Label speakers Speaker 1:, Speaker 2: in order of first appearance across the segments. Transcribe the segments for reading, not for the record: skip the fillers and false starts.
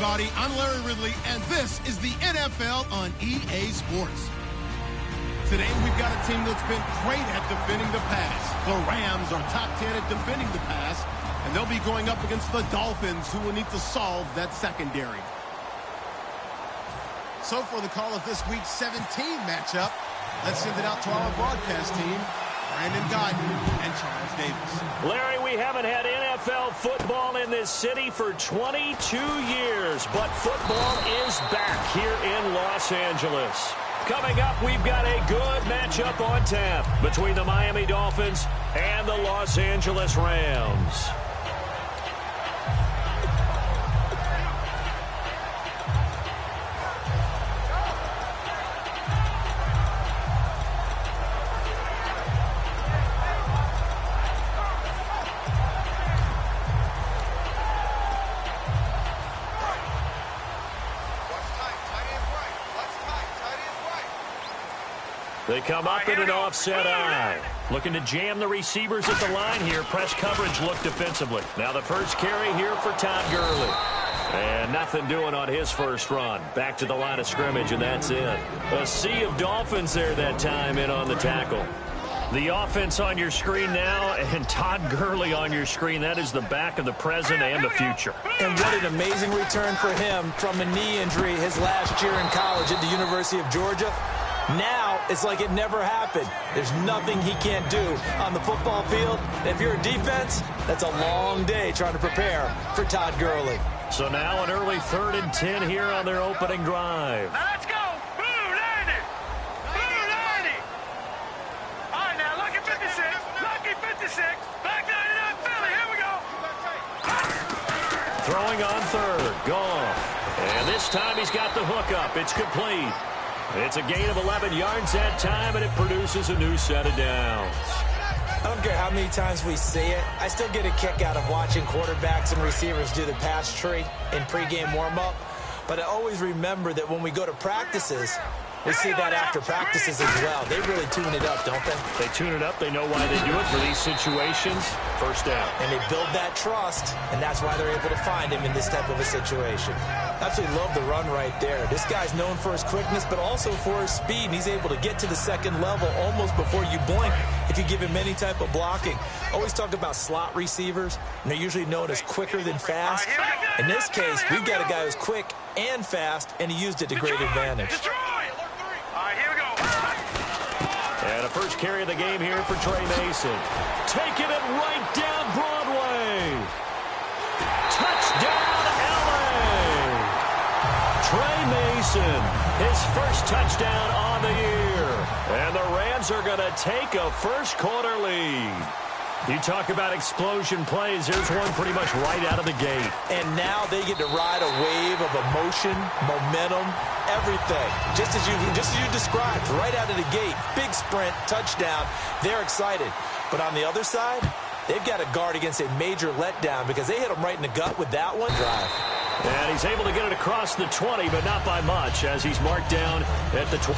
Speaker 1: everybody. I'm Larry Ridley, and this is the NFL on EA Sports. Today, we've got a team that's been great at defending the pass. The Rams are top 10 at defending the pass, and they'll be going up against the Dolphins, who will need to solve that secondary. So for the call of this week's 17 matchup, let's send it out to our broadcast team, Brandon Guyton and Charles Davis.
Speaker 2: Larry, we haven't had NFL football in this city for 22 years, but football is back here in Los Angeles. Coming up, we've got a good matchup on tap between the Miami Dolphins and the Los Angeles Rams. They come up in an offset eye. Looking to jam the receivers at the line here. Press coverage look defensively. Now the first carry here for Todd Gurley. And nothing doing on his first run. Back to the line of scrimmage, and that's it. A sea of Dolphins there that time in on the tackle. The offense on your screen now, and Todd Gurley on your screen. That is the back of the present and the future.
Speaker 3: And what an amazing return for him from a knee injury his last year in college at the University of Georgia. Now, it's like it never happened. There's nothing he can't do on the football field. If you're a defense, that's a long day trying to prepare for Todd Gurley.
Speaker 2: So now an early 3rd and 10 here on their opening drive.
Speaker 4: Now let's go. Blue 90. Blue 90. All right, now lucky 56. Lucky 56. Back 99 Philly. Here we go.
Speaker 2: Throwing on 3rd. Goff. And this time he's got the hook up. It's complete. It's a gain of 11 yards that time, and it produces a new set of downs.
Speaker 3: I don't care how many times we see it. I still get a kick out of watching quarterbacks and receivers do the pass tree in pregame warm-up. But I always remember that when we go to practices, we see that after practices as well. They really tune it up, don't they?
Speaker 2: They tune it up. They know why they do it for these situations. First down.
Speaker 3: And they build that trust, and that's why they're able to find him in this type of a situation. Absolutely love the run right there. This guy's known for his quickness, but also for his speed, and he's able to get to the second level almost before you blink if you give him any type of blocking. Always talk about slot receivers, and they're usually known as quicker than fast. In this case, we've got a guy who's quick and fast, and he used it to great advantage.
Speaker 4: All right, here we go.
Speaker 2: And a first carry of the game here for Trey Mason. Taking it right down Broadway. Touchdown, LA. Trey Mason, his first touchdown on the year. And the Rams are going to take a first-quarter lead. You talk about explosion plays. Here's one pretty much right out of the gate.
Speaker 3: And now they get to ride a wave of emotion, momentum, everything. Just as you described, right out of the gate. Big sprint, touchdown. They're excited. But on the other side, they've got to guard against a major letdown because they hit them right in the gut with that one drive.
Speaker 2: And he's able to get it across the 20, but not by much as he's marked down at the 20.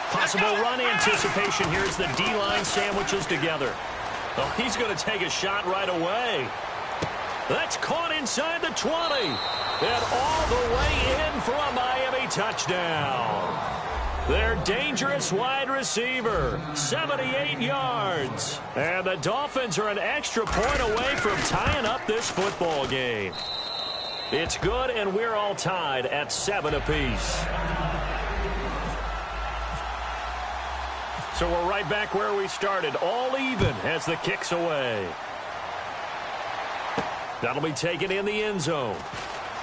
Speaker 2: Possible run anticipation here as the D-line sandwiches together. Oh, he's going to take a shot right away. That's caught inside the 20. And all the way in for a Miami touchdown. Their dangerous wide receiver, 78 yards. And the Dolphins are an extra point away from tying up this football game. It's good, and we're all tied at 7 apiece. So we're right back where we started, all even as the kick's away. That'll be taken in the end zone.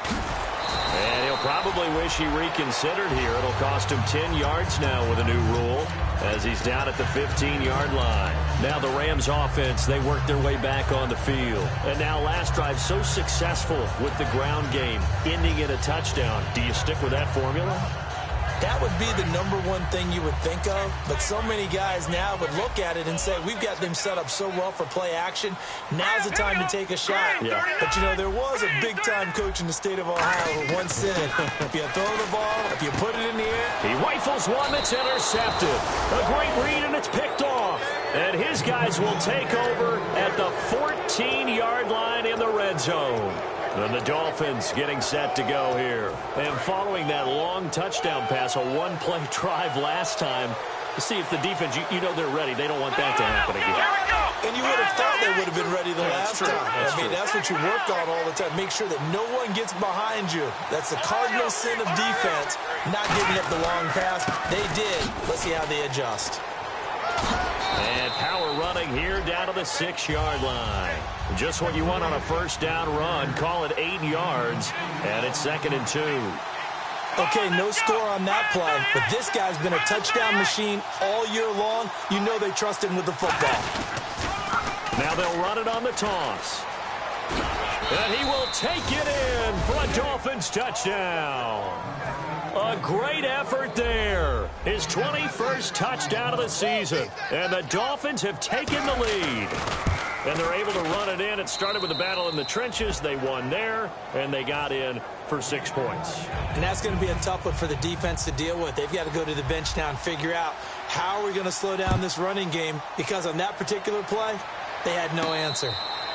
Speaker 2: And he'll probably wish he reconsidered here. It'll cost him 10 yards now with a new rule as he's down at the 15-yard line. Now the Rams offense, they work their way back on the field. And now last drive so successful with the ground game, ending in a touchdown. Do you stick with that formula?
Speaker 3: That would be the number one thing you would think of, but so many guys now would look at it and say, we've got them set up so well for play action. Now's the time to take a shot.
Speaker 2: Yeah.
Speaker 3: But, you know, there was a big-time coach in the state of Ohio who once said, if you throw the ball, if you put it in the air.
Speaker 2: He rifles one that's intercepted. A great read, and it's picked off. And his guys will take over at the 14-yard line in the red zone. And the Dolphins getting set to go here. And following that long touchdown pass, a one-play drive last time, to see if the defense, you know they're ready. They don't want that to happen again.
Speaker 3: And you would have thought they would have been ready the last time. That's what you work on all the time. Make sure that no one gets behind you. That's the cardinal sin of defense, not giving up the long pass. They did. Let's see how they adjust.
Speaker 2: And power running here down to the 6-yard line. Just what you want on a first down run. Call it 8 yards, and it's 2nd and 2.
Speaker 3: Okay, no score on that play, but this guy's been a touchdown machine all year long. You know they trust him with the football.
Speaker 2: Now they'll run it on the toss. And he will take it in for a Dolphins touchdown. A great effort there. His 21st touchdown of the season. And the Dolphins have taken the lead. And they're able to run it in. It started with a battle in the trenches. They won there, and they got in for 6 points.
Speaker 3: And that's going to be a tough one for the defense to deal with. They've got to go to the bench now and figure out how are we going to slow down this running game, because on that particular play, they had no answer.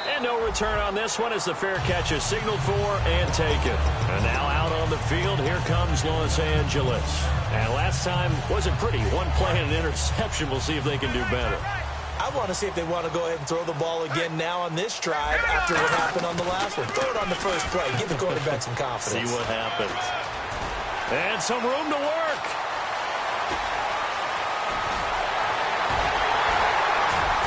Speaker 2: And no return on this one as the fair catch is signaled for and taken. And now out on the field, here comes Los Angeles. And last time wasn't pretty. One play and an interception. We'll see if they can do better.
Speaker 3: I want to see if they want to go ahead and throw the ball again now on this drive after what happened on the last one. Throw it on the first play. Give the quarterback some confidence.
Speaker 2: See what happens. And some room to work.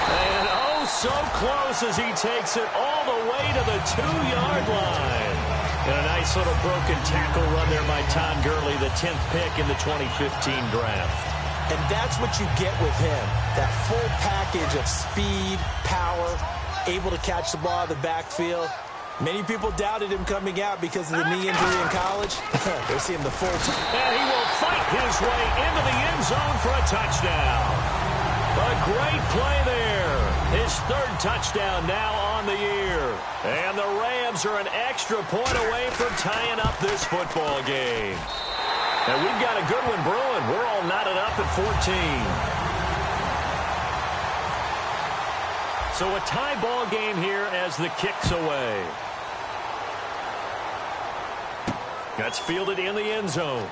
Speaker 2: And oh, so close as he takes it all the way to the 2-yard line. And a nice little broken tackle run there by Todd Gurley, the 10th pick in the 2015 draft.
Speaker 3: And that's what you get with him, that full package of speed, power, able to catch the ball out of the backfield. Many people doubted him coming out because of the knee injury in college. They're seeing the full time.
Speaker 2: And he will fight his way into the end zone for a touchdown. A great play there. His 3rd touchdown now on the year. And the Rams are an extra point away from tying up this football game. And we've got a good one brewing. We're all knotted up at 14. So a tie ball game here as the kick's away. That's fielded in the end zone.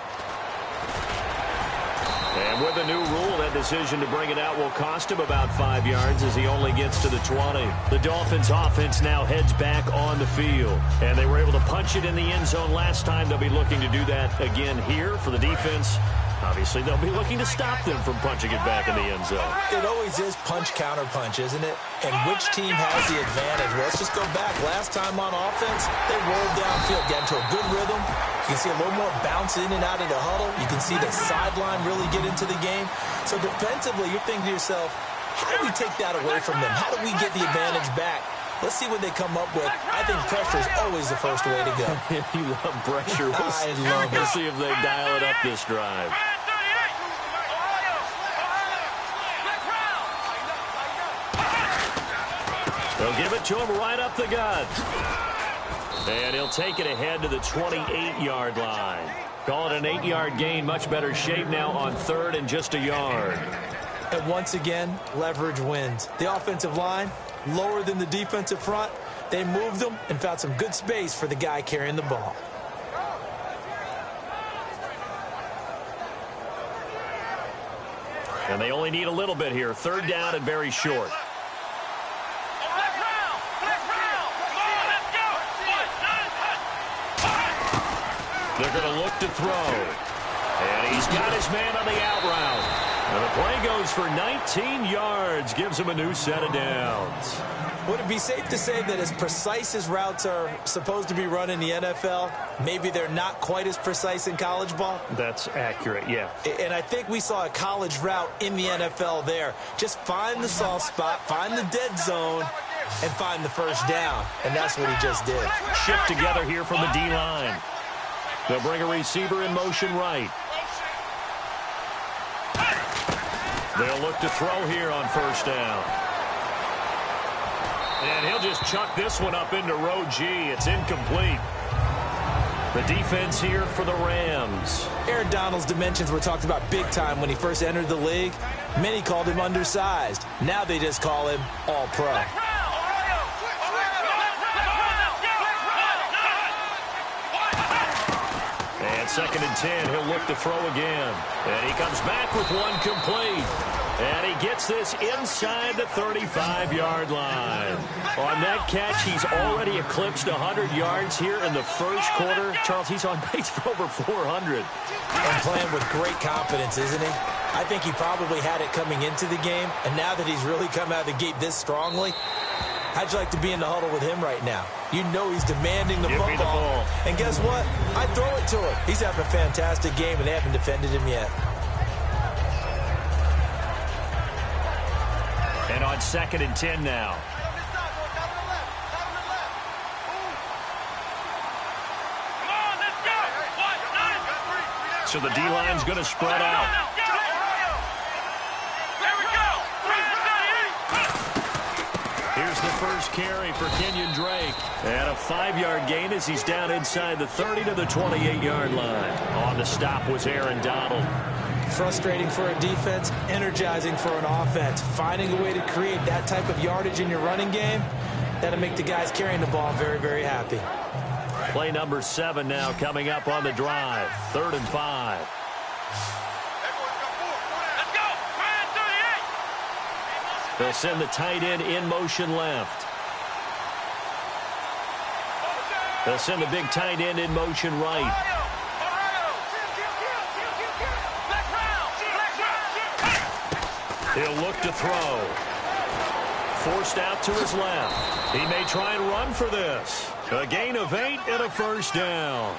Speaker 2: And with a new rule, that decision to bring it out will cost him about 5 yards as he only gets to the 20. The Dolphins offense now heads back on the field. And they were able to punch it in the end zone last time. They'll be looking to do that again here for the defense. Obviously, they'll be looking to stop them from punching it back in the end zone.
Speaker 3: It always is punch-counter-punch, isn't it? And which team has the advantage? Well, let's just go back. Last time on offense, they rolled downfield, got into a good rhythm. You can see a little more bounce in and out of the huddle. You can see the sideline really get into the game. So defensively, you're thinking to yourself, how do we take that away from them? How do we get the advantage back? Let's see what they come up with. I think pressure is always the first way to go.
Speaker 2: You love pressure.
Speaker 3: I love it.
Speaker 2: We'll see if they dial it up this drive. They'll give it to him right up the gut. And he'll take it ahead to the 28-yard line. Call it an 8-yard gain. Much better shape now on 3rd and just a yard.
Speaker 3: And once again, leverage wins. The offensive line, lower than the defensive front. They moved them and found some good space for the guy carrying the ball.
Speaker 2: And they only need a little bit here. 3rd down and very short. They're going to look to throw. And he's got his man on the out route. And the play goes for 19 yards. Gives him a new set of downs.
Speaker 3: Would it be safe to say that as precise as routes are supposed to be run in the NFL, maybe they're not quite as precise in college ball?
Speaker 2: That's accurate, yeah.
Speaker 3: And I think we saw a college route in the NFL there. Just find the soft spot, find the dead zone, and find the first down. And that's what he just did.
Speaker 2: Shift together here from the D-line. They'll bring a receiver in motion right. They'll look to throw here on first down. And he'll just chuck this one up into row G. It's incomplete. The defense here for the Rams.
Speaker 3: Aaron Donald's dimensions were talked about big time when he first entered the league. Many called him undersized. Now they just call him all-pro.
Speaker 2: And 2nd and 10, he'll look to throw again. And he comes back with one complete. And he gets this inside the 35-yard line. On that catch, he's already eclipsed 100 yards here in the first quarter. Charles, he's on pace for over 400.
Speaker 3: And playing with great confidence, isn't he? I think he probably had it coming into the game. And now that he's really come out of the gate this strongly, how'd you like to be in the huddle with him right now? You know he's demanding the football. And guess what? I throw it to him. He's having a fantastic game, and they haven't defended him yet.
Speaker 2: And on 2nd and 10 now. So the D-line's going to spread out. Here's the first carry for Kenyon Drake. And a 5-yard gain as he's down inside the 30 to the 28-yard line. On the stop was Aaron Donald.
Speaker 3: Frustrating for a defense, energizing for an offense. Finding a way to create that type of yardage in your running game, that'll make the guys carrying the ball very, very happy.
Speaker 2: Play number 7 now coming up on the drive. 3rd and 5.
Speaker 4: Let's go.
Speaker 2: They'll send the tight end in motion left. They'll send the big tight end in motion right. He'll look to throw. Forced out to his left. He may try and run for this. A gain of 8 and a first down.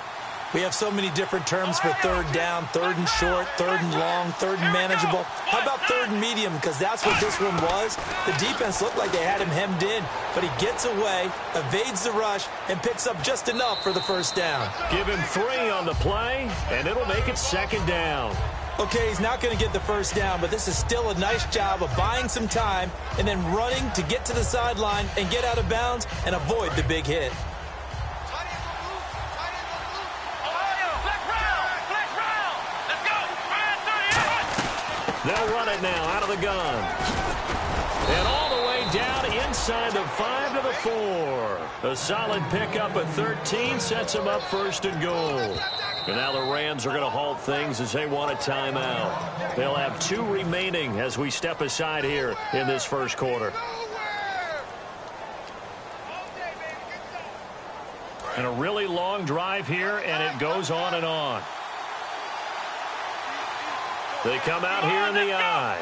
Speaker 3: We have so many different terms for 3rd down, 3rd and short, 3rd and long, 3rd and manageable. How about 3rd and medium? Because that's what this one was. The defense looked like they had him hemmed in, but he gets away, evades the rush, and picks up just enough for the first down.
Speaker 2: Give him 3 on the play, and it'll make it 2nd down.
Speaker 3: Okay, he's not going to get the first down, but this is still a nice job of buying some time and then running to get to the sideline and get out of bounds and avoid the big hit.
Speaker 2: They'll run it now out of the gun. And all the way down inside the 5 to the 4. A solid pickup at 13 sets them up 1st and goal. And now the Rams are going to halt things as they want a timeout. They'll have 2 remaining as we step aside here in this first quarter. And a really long drive here, and it goes on and on. They come out here in the I.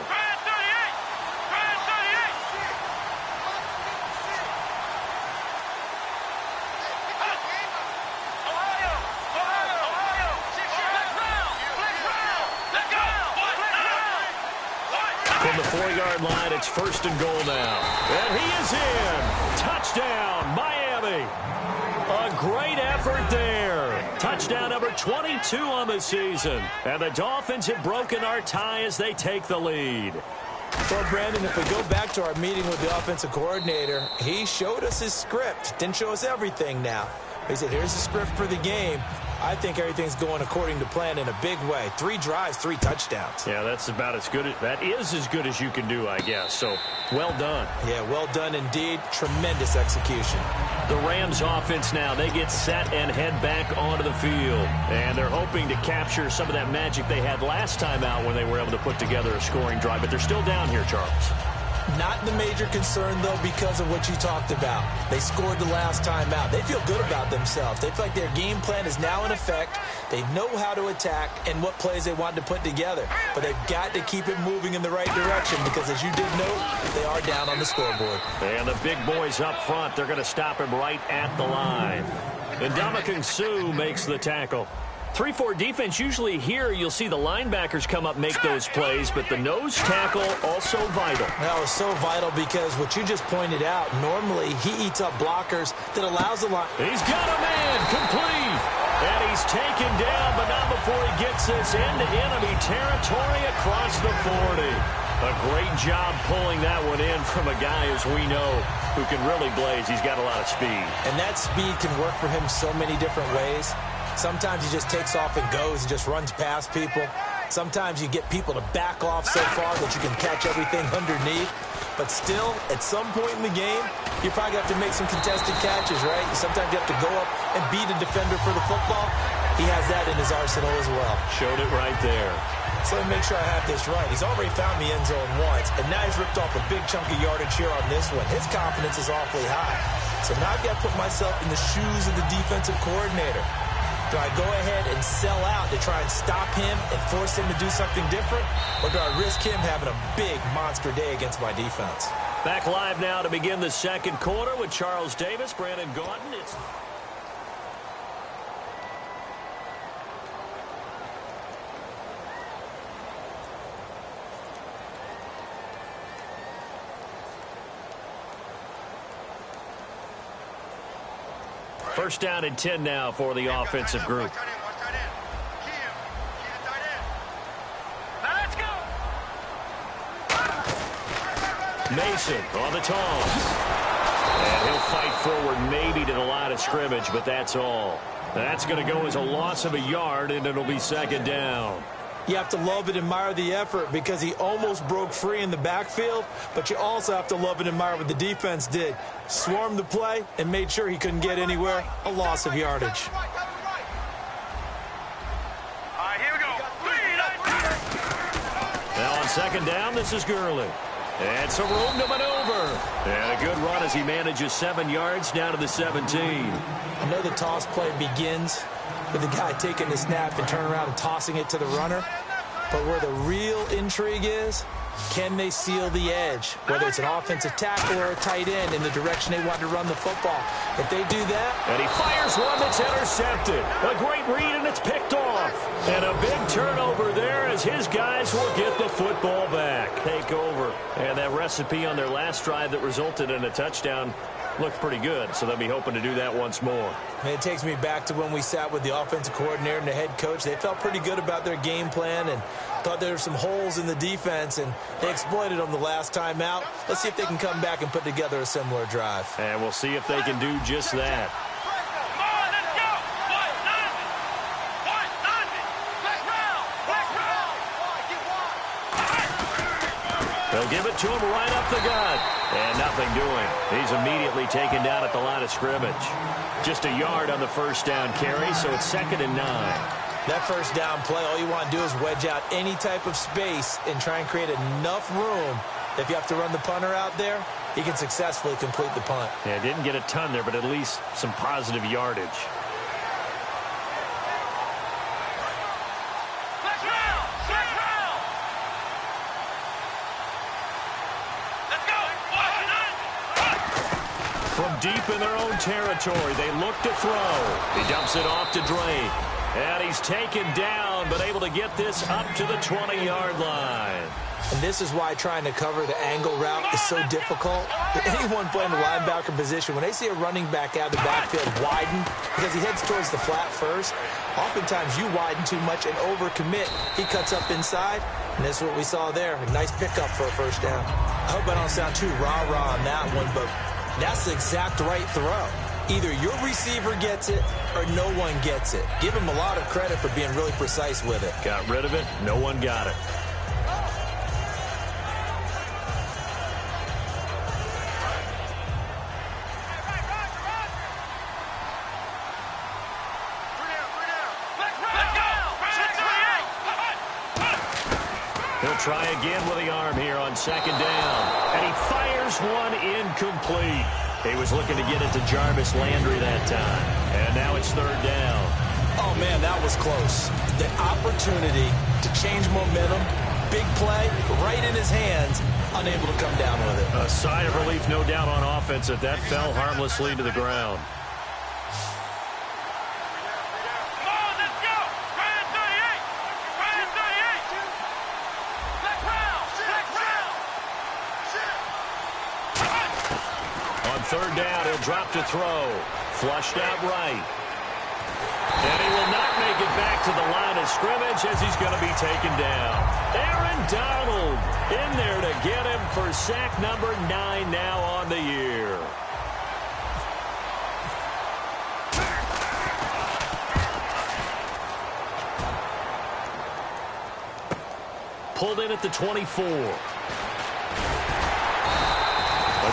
Speaker 2: From the 4-yard line, it's 1st and goal now. And he is in. Touchdown, Miami. A great effort there. Touchdown number 22 on the season. And the Dolphins have broken our tie as they take the lead.
Speaker 3: Well, Brandon, if we go back to our meeting with the offensive coordinator, he showed us his script. Didn't show us everything now. He said, here's the script for the game. I think everything's going according to plan in a big way. 3 drives, 3 touchdowns.
Speaker 2: Yeah, that's about as good. That is as good as you can do, I guess. So, well done.
Speaker 3: Yeah, well done indeed. Tremendous execution.
Speaker 2: The Rams offense now, they get set and head back onto the field. And they're hoping to capture some of that magic they had last time out when they were able to put together a scoring drive. But they're still down here, Charles.
Speaker 3: Not the major concern, though, because of what you talked about. They scored the last time out. They feel good about themselves. They feel like their game plan is now in effect. They know how to attack and what plays they want to put together. But they've got to keep it moving in the right direction because, as you did note, they are down on the scoreboard.
Speaker 2: And the big boys up front, they're going to stop him right at the line. And Ndamukong Suh makes the tackle. 3-4 defense, usually here you'll see the linebackers come up, make those plays, but the nose tackle also vital.
Speaker 3: That was so vital because what you just pointed out, normally he eats up blockers that allows the line.
Speaker 2: He's got a man, complete. And he's taken down, but not before he gets this into enemy territory across the 40. A great job pulling that one in from a guy, as we know, who can really blaze. He's got a lot of speed.
Speaker 3: And that speed can work for him so many different ways. Sometimes he just takes off and goes and just runs past people. Sometimes you get people to back off so far that you can catch everything underneath. But still, at some point in the game, you probably have to make some contested catches, right? Sometimes you have to go up and beat a defender for the football. He has that in his arsenal as well.
Speaker 2: Showed it right there.
Speaker 3: So let me make sure I have this right. He's already found the end zone once, and now he's ripped off a big chunk of yardage here on this one. His confidence is awfully high. So now I've got to put myself in the shoes of the defensive coordinator. Do I go ahead and sell out to try and stop him and force him to do something different? Or do I risk him having a big monster day against my defense?
Speaker 2: Back live now to begin the second quarter with Charles Davis, Brandon Gaudin. It's... First down and 10 now for the offensive group. Mason on the toss. And he'll fight forward maybe to the line of scrimmage, but that's all. That's going to go as a loss of a yard, and it'll be second down.
Speaker 3: You have to love and admire the effort because he almost broke free in the backfield, but you also have to love and admire what the defense did. Swarmed the play and made sure he couldn't get anywhere. A loss of yardage.
Speaker 4: All right, here we go.
Speaker 2: Now on second down, this is Gurley. And some room to maneuver. And a good run as he manages 7 yards down to the 17.
Speaker 3: I know the toss play begins with the guy taking the snap and turning around and tossing it to the runner. But where the real intrigue is, can they seal the edge? Whether it's an offensive tackle or a tight end in the direction they want to run the football. If they do that...
Speaker 2: And he fires one that's intercepted. A great read, and it's picked off. And a big turnover there as his guys will get the football back. Take over. And that recipe on their last drive that resulted in a touchdown looked pretty good, so they'll be hoping to do that once more.
Speaker 3: And it takes me back to when we sat with the offensive coordinator and the head coach. They felt pretty good about their game plan and thought there were some holes in the defense, and they exploited them the last time out. Let's see if they can come back and put together a similar drive.
Speaker 2: And we'll see if they can do just that. They'll give it to him right up the gut. And nothing doing. He's immediately taken down at the line of scrimmage. Just a yard on the first down carry, so it's 2nd and 9.
Speaker 3: That first down play, all you want to do is wedge out any type of space and try and create enough room. If you have to run the punter out there, he can successfully complete the punt.
Speaker 2: Yeah, didn't get a ton there, but at least some positive yardage. From deep in their own territory, they look to throw. He dumps it off to Drake. And he's taken down, but able to get this up to the 20-yard line.
Speaker 3: And this is why trying to cover the angle route is so difficult. Anyone playing the linebacker position, when they see a running back out of the backfield widen, because he heads towards the flat first, oftentimes you widen too much and overcommit. He cuts up inside, and that's what we saw there. A nice pickup for a first down. I hope I don't sound too rah-rah on that one, but that's the exact right throw. Either your receiver gets it or no one gets it. Give him a lot of credit for being really precise with it.
Speaker 2: Got rid of it. No one got it. He'll try again with the arm here on second down. And he fires one incomplete. He was looking to get it to Jarvis Landry that time. And now it's third down.
Speaker 3: Oh, man, that was close. The opportunity to change momentum, big play, right in his hands, unable to come down with it.
Speaker 2: A sigh of relief, no doubt, on offense that fell harmlessly to the ground. Third down, he'll drop to throw. Flushed out right. And he will not make it back to the line of scrimmage as he's going to be taken down. Aaron Donald in there to get him for sack number 9 now on the year. Pulled in at the 24. A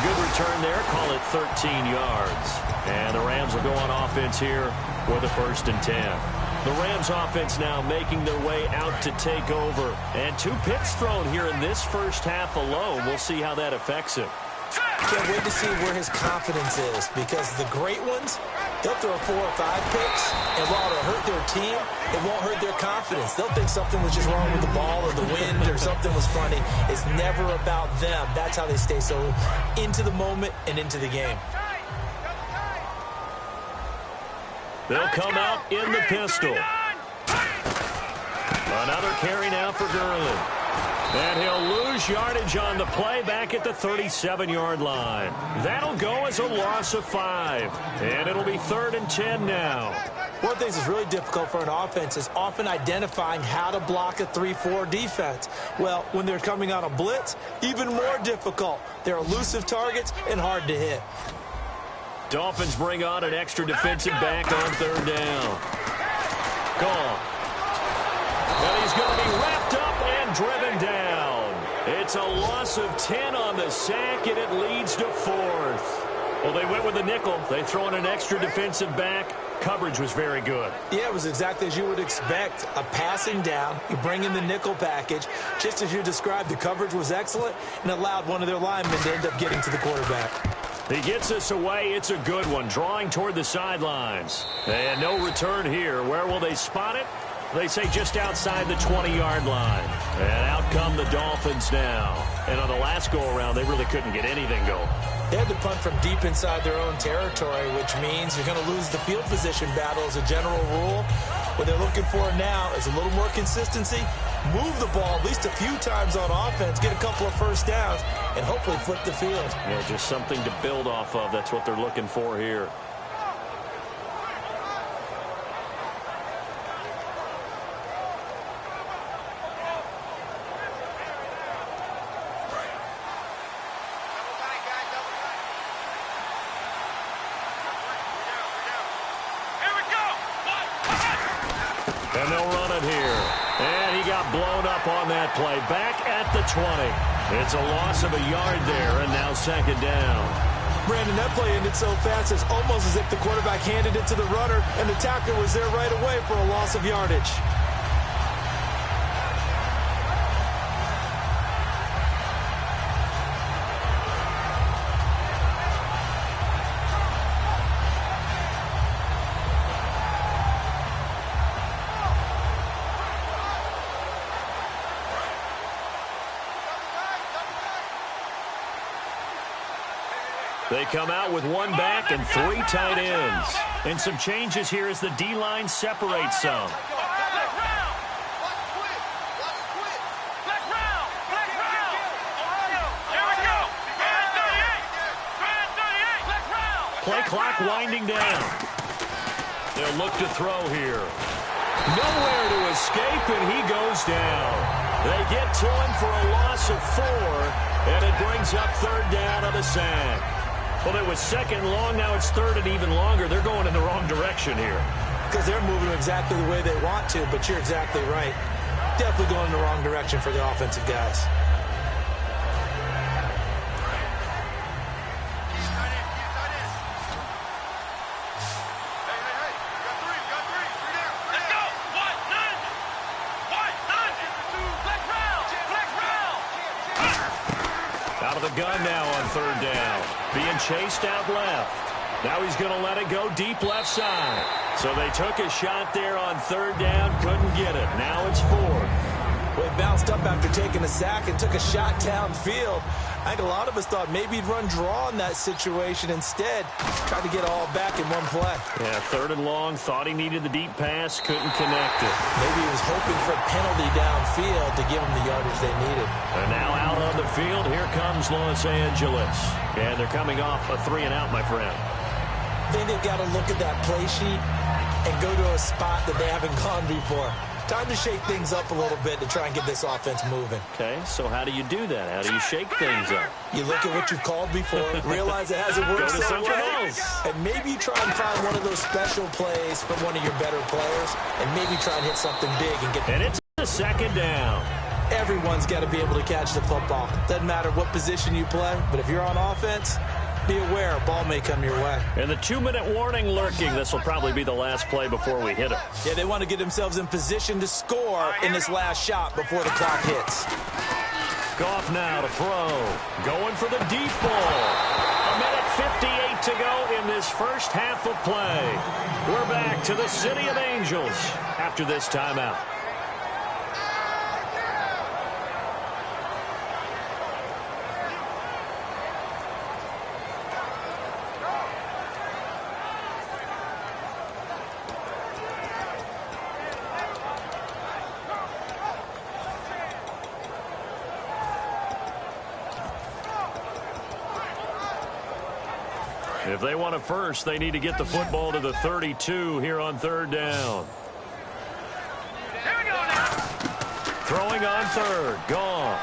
Speaker 2: good return there. Call it 13 yards. And the Rams will go on offense here with a 1st and 10. The Rams offense now making their way out to take over. And 2 picks thrown here in this first half alone. We'll see how that affects him.
Speaker 3: Can't wait to see where his confidence is, because the great ones, they'll throw 4 or 5 picks, and while it'll hurt their team, it won't hurt their confidence. They'll think something was just wrong with the ball or the wind or something was funny. It's never about them. That's how they stay so into the moment and into the game.
Speaker 2: They'll come out in the pistol. Another carry now for Gurley. And he'll lose yardage on the play back at the 37-yard line. That'll go as a loss of 5. And it'll be 3rd and 10 now.
Speaker 3: One of the things that's really difficult for an offense is often identifying how to block a 3-4 defense. Well, when they're coming on a blitz, even more difficult. They're elusive targets and hard to hit.
Speaker 2: Dolphins bring on an extra defensive back on 3rd down. Gone. And he's going to be wrapped up and driven down. It's a loss of 10 on the sack, and it leads to 4th. Well, they went with a nickel. They throw in an extra defensive back. Coverage was very good.
Speaker 3: Yeah, it was exactly as you would expect. A passing down. You bring in the nickel package. Just as you described, the coverage was excellent and allowed one of their linemen to end up getting to the quarterback.
Speaker 2: He gets us away. It's a good one. Drawing toward the sidelines. And no return here. Where will they spot it? They say just outside the 20-yard line. And out come the Dolphins now. And on the last go-around, they really couldn't get anything going.
Speaker 3: They had to punt from deep inside their own territory, which means you're going to lose the field position battle as a general rule. What they're looking for now is a little more consistency, move the ball at least a few times on offense, get a couple of first downs, and hopefully flip the field.
Speaker 2: Yeah, just something to build off of. That's what they're looking for here. And they'll run it here. And he got blown up on that play. Back at the 20. It's a loss of a yard there, and now 2nd down.
Speaker 3: Brandon, that play ended so fast, it's almost as if the quarterback handed it to the runner, and the tackler was there right away for a loss of yardage.
Speaker 2: They come out with 1 back and 3 tight ends. And some changes here as the D-line separates some. Play clock winding down. They'll look to throw here. Nowhere to escape, and he goes down. They get to him for a loss of 4, and it brings up 3rd down on the sack. Well, it was 2nd long. Now it's 3rd and even longer. They're going in the wrong direction here.
Speaker 3: Because they're moving exactly the way they want to, but you're exactly right. Definitely going in the wrong direction for the offensive guys.
Speaker 2: Out of the gun now on 3rd down. Being chased out left. Now he's going to let it go deep left side. So they took a shot there on 3rd down. Couldn't get it. Now it's 4th.
Speaker 3: Well, he bounced up after taking a sack and took a shot downfield. I think a lot of us thought maybe he'd run draw in that situation. Instead, tried to get it all back in one play.
Speaker 2: Yeah, 3rd and long. Thought he needed the deep pass. Couldn't connect it.
Speaker 3: Maybe he was hoping for a penalty downfield to give him the yardage they needed.
Speaker 2: And now out on the field, here comes Los Angeles. And they're coming off a 3-and-out, my friend.
Speaker 3: I think they've got to look at that play sheet, and go to a spot that they haven't gone before. Time to shake things up a little bit to try and get this offense moving.
Speaker 2: Okay, so how do you do that? How do you shake things up?
Speaker 3: You look at what you've called before, realize it hasn't worked
Speaker 2: Go to
Speaker 3: so
Speaker 2: something
Speaker 3: well,
Speaker 2: else.
Speaker 3: and maybe you try and find one of those special plays from one of your better players, and maybe try and hit something big and get.
Speaker 2: And it's a second down.
Speaker 3: Everyone's got to be able to catch the football. Doesn't matter what position you play, but if you're on offense, be aware a ball may come your way.
Speaker 2: And the 2-minute warning lurking. This will probably be the last play before we hit it.
Speaker 3: Yeah, they want to get themselves in position to score in this last shot before the clock hits.
Speaker 2: Goff now to throw. Going for the deep ball. A minute 58 to go in this first half of play. We're back to the City of Angels after this timeout. If they want it first, they need to get the football to the 32 here on third down.
Speaker 4: Here we go now.
Speaker 2: Throwing on third. Goff.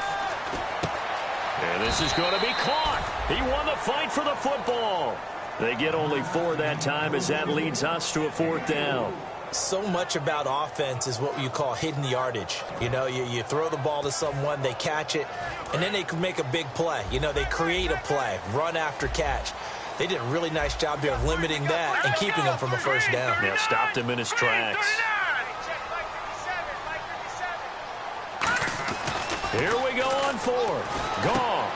Speaker 2: And this is going to be caught. He won the fight for the football. They get only 4 that time as that leads us to a 4th down.
Speaker 3: So much about offense is what you call hidden yardage. You know, you throw the ball to someone, they catch it, and then they can make a big play. You know, they create a play, run after catch. They did a really nice job there of limiting that and keeping him from a first down.
Speaker 2: Yeah, stopped him in his tracks. Here we go on 4th. Goff.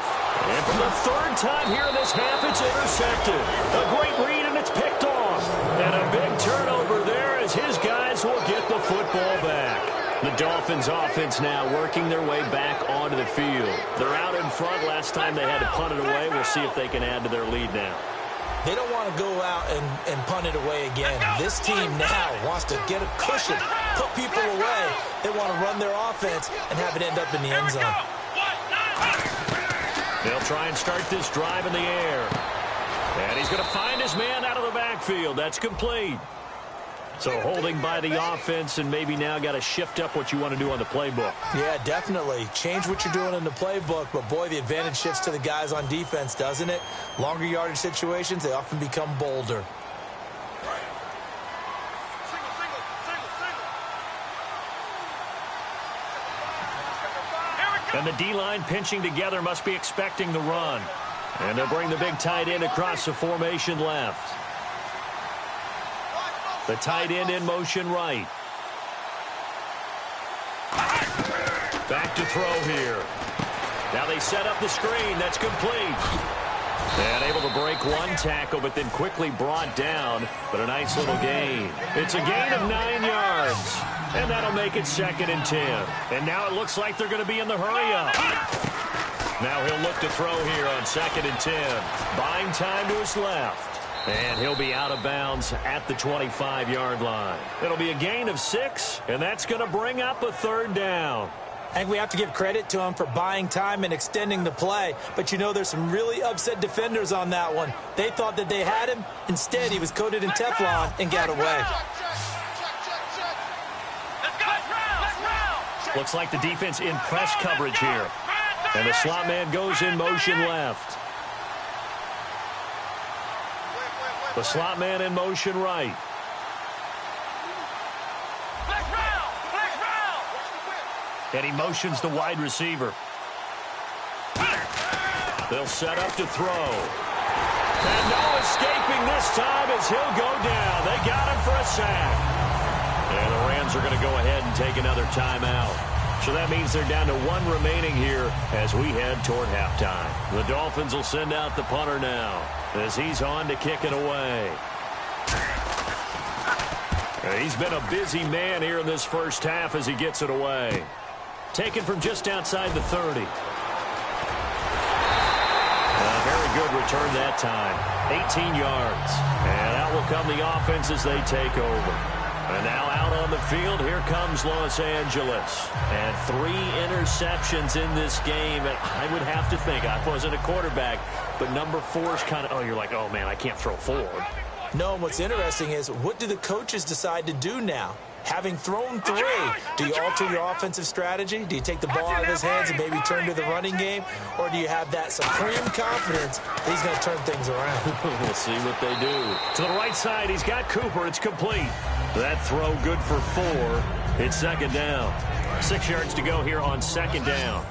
Speaker 2: And for the 3rd time here in this half, it's intercepted. A great read, and it's picked off. And a big turnover there as his guys will get the football back. The Dolphins offense now working their way back onto the field. They're out in front. Last time they had to punt it away. We'll see if they can add to their lead now.
Speaker 3: They don't want to go out and punt it away again. This team now wants to get a cushion, put people away. They want to run their offense and have it end up in the end zone.
Speaker 2: They'll try and start this drive in the air. And he's going to find his man out of the backfield. That's complete. So holding by the offense, and maybe now got to shift up what you want to do on the playbook.
Speaker 3: Yeah, definitely. Change what you're doing in the playbook, but boy, the advantage shifts to the guys on defense, doesn't it? Longer yardage situations, they often become bolder.
Speaker 2: And the D-line pinching together must be expecting the run. And they'll bring the big tight end across the formation left. The tight end in motion right. Back to throw here. Now they set up the screen. That's complete. And able to break one tackle, but then quickly brought down. But a nice little gain. It's a gain of 9 yards. And that'll make it 2nd and 10. And now it looks like they're going to be in the hurry-up. Now he'll look to throw here on 2nd and 10. Buying time to his left. And he'll be out of bounds at the 25-yard line. It'll be a gain of 6, and that's going to bring up a 3rd down.
Speaker 3: I think we have to give credit to him for buying time and extending the play. But, you know, there's some really upset defenders on that one. They thought that they had him. Instead, he was coated in Teflon and got away.
Speaker 2: Looks like the defense in press coverage here. And the slot man goes in motion left. The slot man in motion right. And he motions the wide receiver. They'll set up to throw. And no escaping this time as he'll go down. They got him for a sack. And the Rams are going to go ahead and take another timeout. So that means they're down to 1 remaining here as we head toward halftime. The Dolphins will send out the punter now as he's on to kick it away. He's been a busy man here in this first half as he gets it away. Taken from just outside the 30. A very good return that time. 18 yards. And out will come the offense as they take over. And now out on the field, here comes Los Angeles. And 3 interceptions in this game. And I would have to think, I wasn't a quarterback, but number 4 is kind of, oh, you're like, oh, man, I can't throw 4.
Speaker 3: No, and what's interesting is, what do the coaches decide to do now? Having thrown 3, do you alter your offensive strategy? Do you take the ball out of his hands and maybe turn to the running game? Or do you have that supreme confidence that he's going to turn things around?
Speaker 2: We'll see what they do. To the right side, he's got Cooper. It's complete. That throw good for 4. It's second down. 6 yards to go here on second down.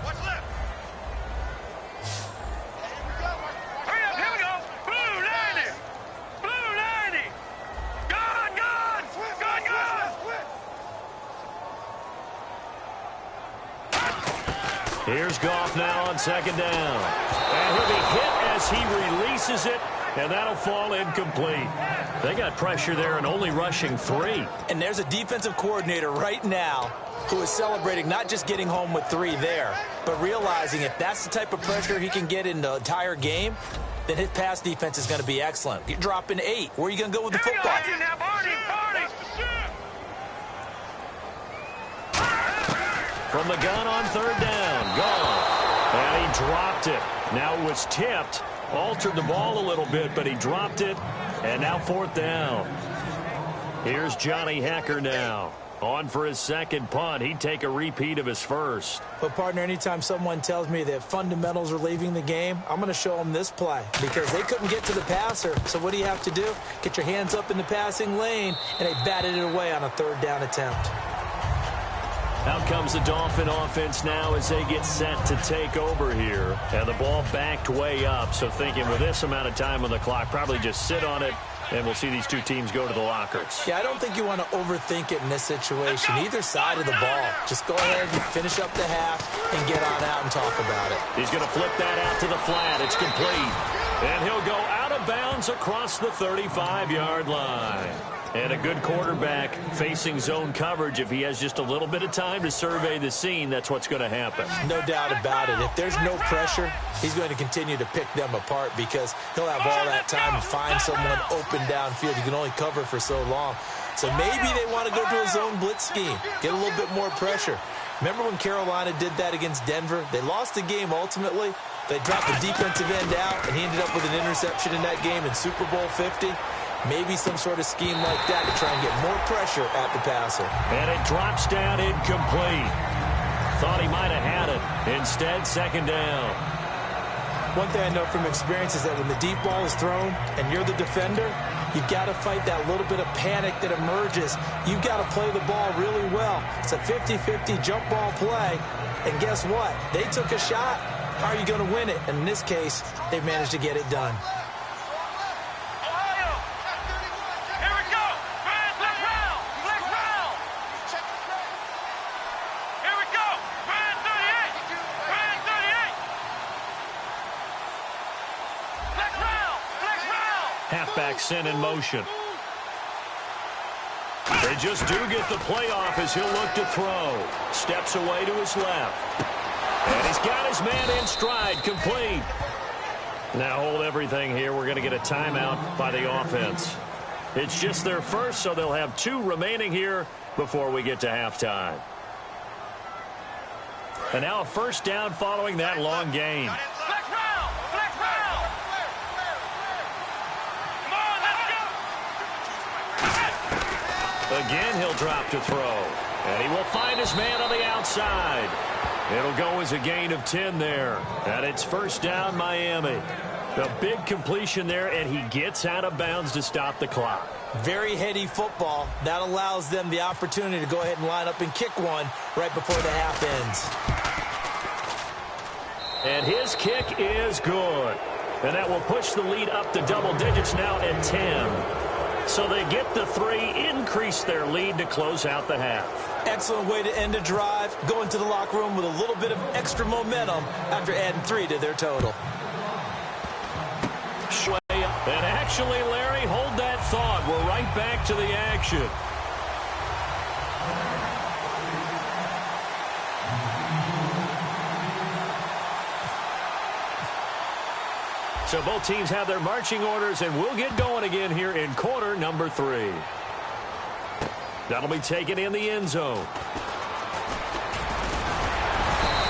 Speaker 2: Here's Goff now on second down. And he'll be hit as he releases it, and that'll fall incomplete. They got pressure there and only rushing 3.
Speaker 3: And there's a defensive coordinator right now who is celebrating not just getting home with 3 there, but realizing if that's the type of pressure he can get in the entire game, then his pass defense is going to be excellent. You're dropping 8. Where are you going to go with the football?
Speaker 2: From the gun on third down, Goff. And he dropped it. Now it was tipped, altered the ball a little bit, but he dropped it. And now fourth down. Here's Johnny Hecker now. On for his second punt. He'd take a repeat of his first.
Speaker 3: But, partner, anytime someone tells me that fundamentals are leaving the game, I'm going to show them this play because they couldn't get to the passer. So what do you have to do? Get your hands up in the passing lane, and they batted it away on a third down attempt.
Speaker 2: Out comes the Dolphin offense now as they get set to take over here. And the ball backed way up, so thinking with this amount of time on the clock, probably just sit on it, and we'll see these two teams go to the lockers.
Speaker 3: Yeah, I don't think you want to overthink it in this situation. Either side of the ball. Just go ahead and finish up the half and get on out and talk about it.
Speaker 2: He's going to flip that out to the flat. It's complete. And he'll go out of bounds across the 35-yard line. And a good quarterback facing zone coverage. If he has just a little bit of time to survey the scene, that's what's going to happen.
Speaker 3: No doubt about it. If there's no pressure, he's going to continue to pick them apart because he'll have all that time to find someone open downfield. You can only cover for so long. So maybe they want to go to a zone blitz scheme, get a little bit more pressure. Remember when Carolina did that against Denver? They lost the game ultimately. They dropped the defensive end out, and he ended up with an interception in that game in Super Bowl 50. Maybe some sort of scheme like that to try and get more pressure at the passer.
Speaker 2: And it drops down incomplete. Thought he might have had it. Instead, second down.
Speaker 3: One thing I know from experience is that when the deep ball is thrown and you're the defender, you've got to fight that little bit of panic that emerges. You've got to play the ball really well. It's a 50-50 jump ball play. And guess what? They took a shot. How are you going to win it? And in this case, they managed to get it done.
Speaker 2: Halfback sent in motion. They just do get the play off as he'll look to throw. Steps away to his left. And he's got his man in stride, complete. Now hold everything here. We're going to get a timeout by the offense. It's just their first, so they'll have 2 remaining here before we get to halftime. And now a first down following that long gain. Again, he'll drop to throw. And he will find his man on the outside. It'll go as a gain of 10 there. And it's first down, Miami. A big completion there, and he gets out of bounds to stop the clock.
Speaker 3: Very heady football. That allows them the opportunity to go ahead and line up and kick one right before the half ends.
Speaker 2: And his kick is good. And that will push the lead up to double digits now at 10. So they get the 3, increase their lead to close out the half.
Speaker 3: Excellent way to end a drive. Go into the locker room with a little bit of extra momentum after adding 3 to their total.
Speaker 2: And actually, Larry, hold that thought. We're right back to the action. So both teams have their marching orders, and we'll get going again here in quarter number 3. That'll be taken in the end zone.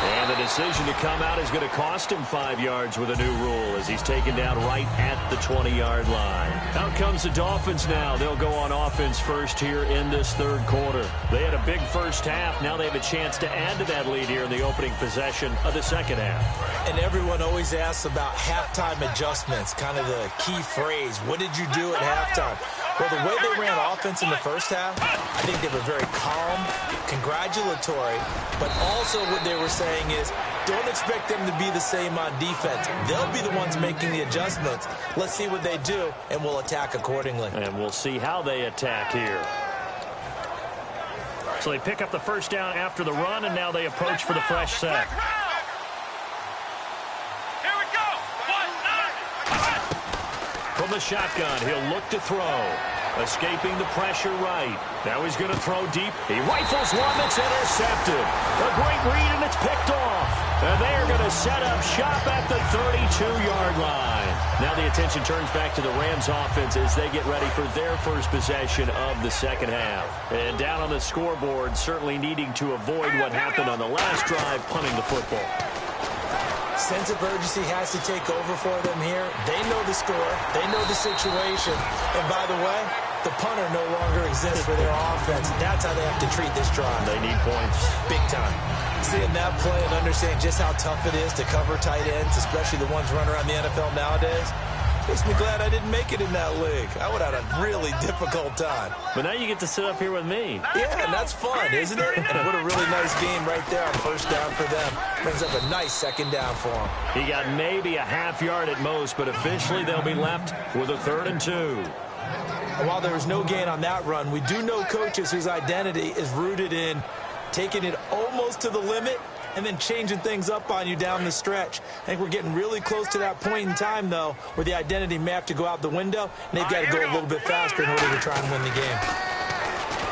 Speaker 2: And the decision to come out is going to cost him 5 yards with a new rule as he's taken down right at the 20-yard line. Out comes the Dolphins now. They'll go on offense first here in this third quarter. They had a big first half. Now they have a chance to add to that lead here in the opening possession of the second half.
Speaker 3: And everyone always asks about halftime adjustments, kind of the key phrase. What did you do at halftime? Well, the way they ran offense in the first half, I think they were very calm, congratulatory, but also what they were saying is don't expect them to be the same on defense. They'll be the ones making the adjustments. Let's see what they do, and we'll attack accordingly.
Speaker 2: And we'll see how they attack here. So they pick up the first down after the run, and now they approach for the fresh set.
Speaker 4: Here we go.
Speaker 2: From the shotgun, he'll look to throw. Escaping the pressure right. Now he's going to throw deep. He rifles one that's intercepted. A great read, and it's picked off. And they are going to set up shop at the 32-yard line. Now the attention turns back to the Rams offense as they get ready for their first possession of the second half. And down on the scoreboard, certainly needing to avoid what happened on the last drive, punting the football.
Speaker 3: Sense of urgency has to take over for them here. They know the score. They know the situation. And by the way, the punter no longer exists for their offense. That's how they have to treat this drive.
Speaker 2: They need points.
Speaker 3: Big time. Seeing that play and understanding just how tough it is to cover tight ends, especially the ones running around the NFL nowadays, makes me glad I didn't make it in that league. I would have had a really difficult time.
Speaker 2: But now you get to sit up here with me.
Speaker 3: Yeah, and that's fun, isn't it? And what a really nice game right there on first down for them. Brings up a nice second down for him.
Speaker 2: He got maybe a half yard at most, but officially they'll be left with a 3rd and 2.
Speaker 3: And while there was no gain on that run, we do know coaches whose identity is rooted in taking it almost to the limit and then changing things up on you down the stretch. I think we're getting really close to that point in time, though, where the identity may have to go out the window, and they've got to go a little bit faster in order to try and win the game.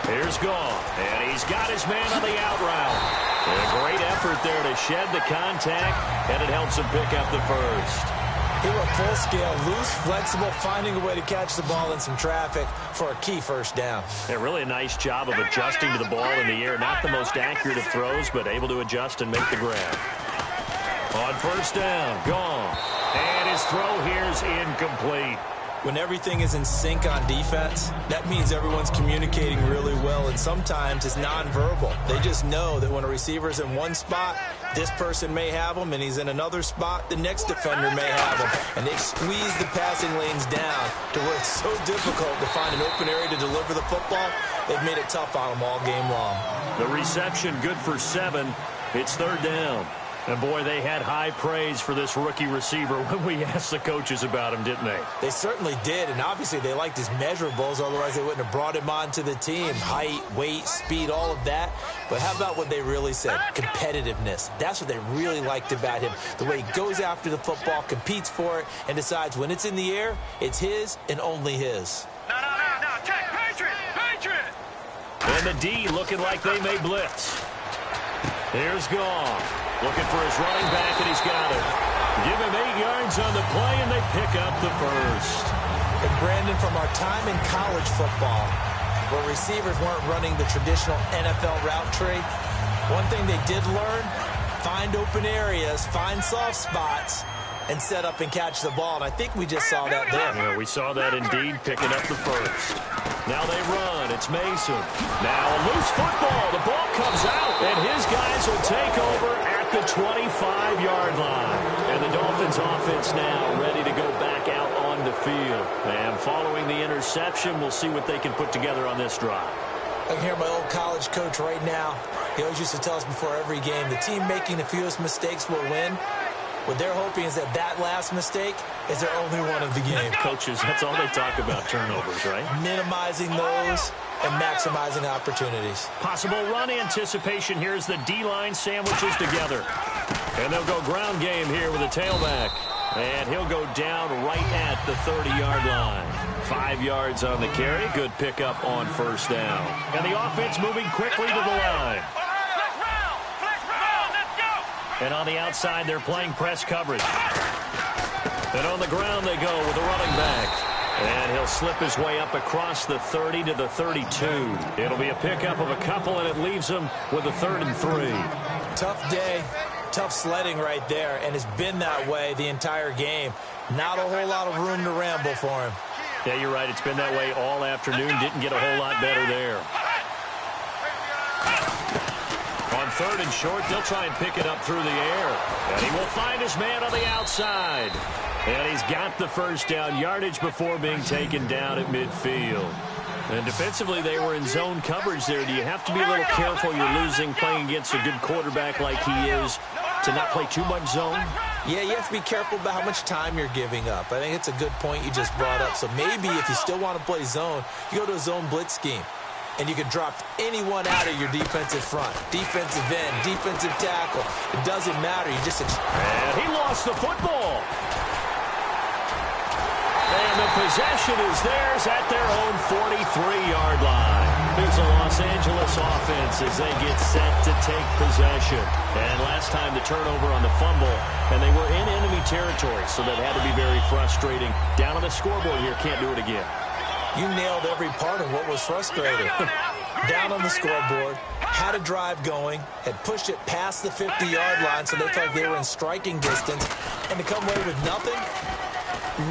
Speaker 2: Here's Goff, and he's got his man on the out route. And a great effort there to shed the contact, and it helps him pick up the first.
Speaker 3: He went full scale, loose, flexible, finding a way to catch the ball in some traffic for a key first down.
Speaker 2: Yeah, really a nice job of adjusting to the ball in the air. Not the most accurate of throws, but able to adjust and make the grab. On first down, Goff. And his throw here is incomplete.
Speaker 3: When everything is in sync on defense, that means everyone's communicating really well, and sometimes it's nonverbal. They just know that when a receiver's in one spot, this person may have him, and he's in another spot, the next defender may have him. And they squeeze the passing lanes down to where it's so difficult to find an open area to deliver the football. They've made it tough on them all game long.
Speaker 2: The reception good for 7. It's 3rd down. And, boy, they had high praise for this rookie receiver when we asked the coaches about him, didn't they?
Speaker 3: They certainly did, and obviously they liked his measurables, otherwise they wouldn't have brought him onto the team. Height, weight, speed, all of that. But how about what they really said? Competitiveness. That's what they really liked about him. The way he goes after the football, competes for it, and decides when it's in the air, it's his and only his.
Speaker 4: No. Check. Patriot.
Speaker 2: And the D looking like they may blitz. Here's Goff. Looking for his running back, and he's got it. Give him 8 yards on the play, and they pick up the first.
Speaker 3: And Brandon, from our time in college football, where receivers weren't running the traditional NFL route tree, one thing they did learn, find open areas, find soft spots, and set up and catch the ball. And I think we just saw that there.
Speaker 2: Yeah, we saw that indeed, picking up the first. Now they run. It's Mason. Now a loose football. The ball comes out, and his guys will take over at the 25-yard line. And the Dolphins offense now ready to go back out on the field. And following the interception, we'll see what they can put together on this drive.
Speaker 3: I can hear my old college coach right now. He always used to tell us before every game, the team making the fewest mistakes will win. What they're hoping is that last mistake is their only one of the game.
Speaker 2: Coaches, that's all they talk about, turnovers, right?
Speaker 3: Minimizing those and maximizing opportunities.
Speaker 2: Possible run anticipation. Here's the D-line sandwiches together. And they'll go ground game here with a tailback. And he'll go down right at the 30-yard line. 5 yards on the carry. Good pickup on first down. And the offense moving quickly to the line. And on the outside, they're playing press coverage. And on the ground they go with the running back. And he'll slip his way up across the 30 to the 32. It'll be a pickup of a couple, and it leaves him with a 3rd and 3.
Speaker 3: Tough day. Tough sledding right there, and it's been that way the entire game. Not a whole lot of room to ramble for him.
Speaker 2: Yeah, you're right. It's been that way all afternoon. Didn't get a whole lot better there. On 3rd and short, they'll try and pick it up through the air. And he will find his man on the outside. And he's got the first down, yardage before being taken down at midfield. And defensively, they were in zone coverage there. Do you have to be a little careful? You're losing, playing against a good quarterback like he is, to not play too much zone?
Speaker 3: Yeah, you have to be careful about how much time you're giving up. I think it's a good point you just brought up. So maybe if you still want to play zone, you go to a zone blitz scheme. And you can drop anyone out of your defensive front. Defensive end, defensive tackle. It doesn't matter. You just...
Speaker 2: And he lost the football. And the possession is theirs at their own 43-yard line. Here's the Los Angeles offense as they get set to take possession. And last time the turnover on the fumble, and they were in enemy territory, so that had to be very frustrating. Down on the scoreboard here, can't do it again.
Speaker 3: You nailed every part of what was frustrating. Down on the scoreboard, had a drive going, had pushed it past the 50-yard line so they felt they were in striking distance, and to come away with nothing,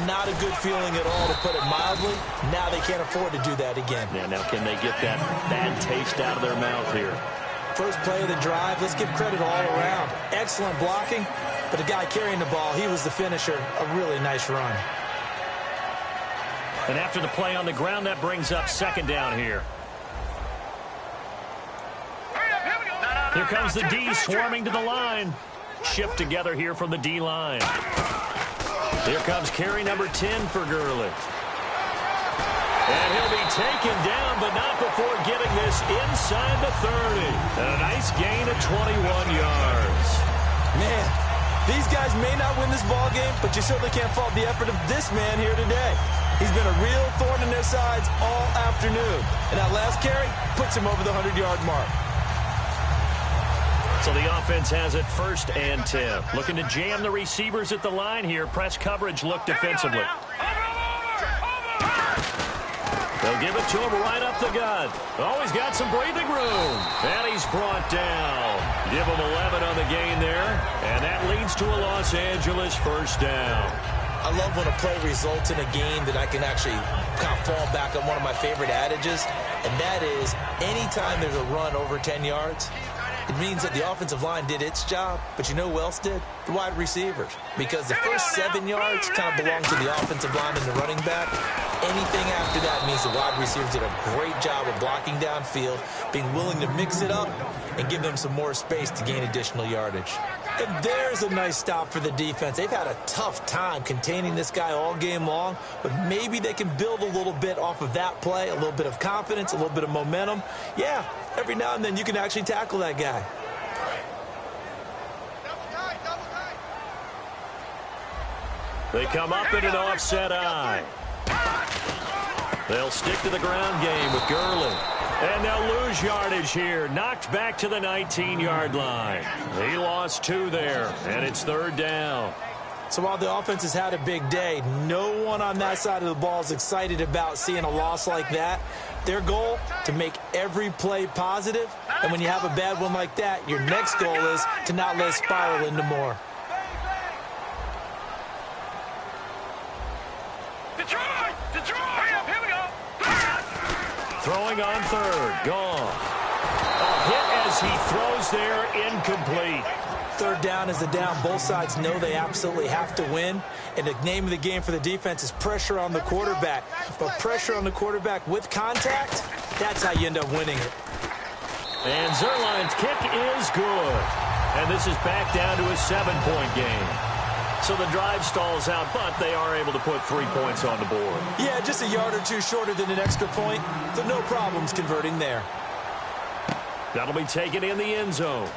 Speaker 3: not a good feeling at all, to put it mildly. Now they can't afford to do that again.
Speaker 2: Yeah, now can they get that bad taste out of their mouth here?
Speaker 3: First play of the drive, let's give credit all around. Excellent blocking, but the guy carrying the ball, he was the finisher. A really nice run.
Speaker 2: And after the play on the ground, that brings up 2nd down here. Here comes the D swarming to the line. Shift together here from the D-line. Here comes carry number 10 for Gurley. And he'll be taken down, but not before getting this inside the 30. And a nice gain of 21 yards.
Speaker 3: Man, these guys may not win this ball game, but you certainly can't fault the effort of this man here today. He's been a real thorn in their sides all afternoon. And that last carry puts him over the 100-yard mark.
Speaker 2: So the offense has it 1st and 10. Looking to jam the receivers at the line here. Press coverage look defensively. They'll give it to him right up the gut. Oh, he's got some breathing room. And he's brought down. Give him 11 on the gain there. And that leads to a Los Angeles 1st down.
Speaker 3: I love when a play results in a game that I can actually kind of fall back on one of my favorite adages, and that is anytime there's a run over 10 yards, it means that the offensive line did its job, but you know who else did? The wide receivers. Because the first 7 yards kind of belong to the offensive line and the running back. Anything after that means the wide receivers did a great job of blocking downfield, being willing to mix it up, and give them some more space to gain additional yardage. And there's a nice stop for the defense. They've had a tough time containing this guy all game long, but maybe they can build a little bit off of that play, a little bit of confidence, a little bit of momentum. Yeah, every now and then you can actually tackle that guy.
Speaker 2: They come up in an offset eye. They'll stick to the ground game with Gurley. And they'll lose yardage here. Knocked back to the 19-yard line. He lost 2 there, and it's 3rd down.
Speaker 3: So while the offense has had a big day, no one on that side of the ball is excited about seeing a loss like that. Their goal, to make every play positive. And when you have a bad one like that, your next goal is to not let it spiral into more.
Speaker 2: Throwing on 3rd. Gone. A hit as he throws there, incomplete.
Speaker 3: 3rd down is the down. Both sides know they absolutely have to win. And the name of the game for the defense is pressure on the quarterback. But pressure on the quarterback with contact, that's how you end up winning it.
Speaker 2: And Zerline's kick is good. And this is back down to a 7-point game. So the drive stalls out, but they are able to put 3 points on the board.
Speaker 3: Yeah, just a yard or two shorter than an extra point, so no problems converting there.
Speaker 2: That'll be taken in the end zone.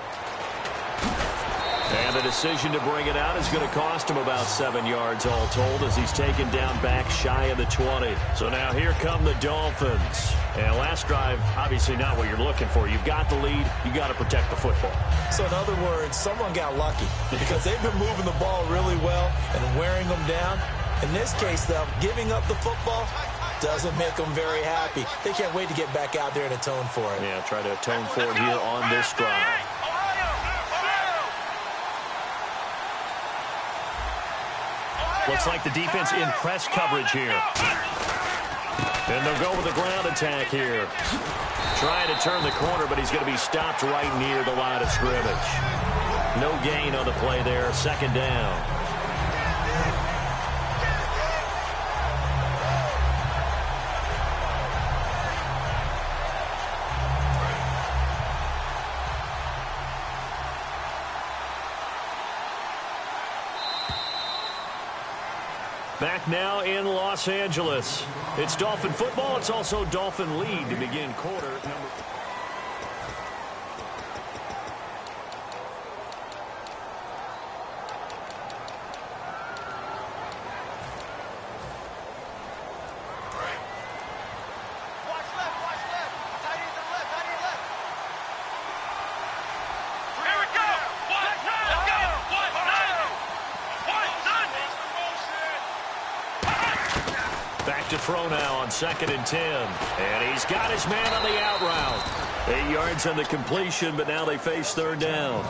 Speaker 2: And the decision to bring it out is going to cost him about 7 yards all told as he's taken down back shy of the 20. So now here come the Dolphins. And last drive, obviously not what you're looking for. You've got the lead. You've got to protect the football.
Speaker 3: So in other words, someone got lucky because they've been moving the ball really well and wearing them down. In this case, though, giving up the football doesn't make them very happy. They can't wait to get back out there and atone for it.
Speaker 2: Yeah, try to atone for it here on this drive. Looks like the defense in press coverage here. And they'll go with the ground attack here. Trying to turn the corner, but he's going to be stopped right near the line of scrimmage. No gain on the play there. Second down. Back now in Los Angeles. It's Dolphin football. It's also Dolphin lead to begin quarter number. Back to throw now on 2nd and 10. And he's got his man on the out route. 8 yards on the completion, but now they face 3rd down.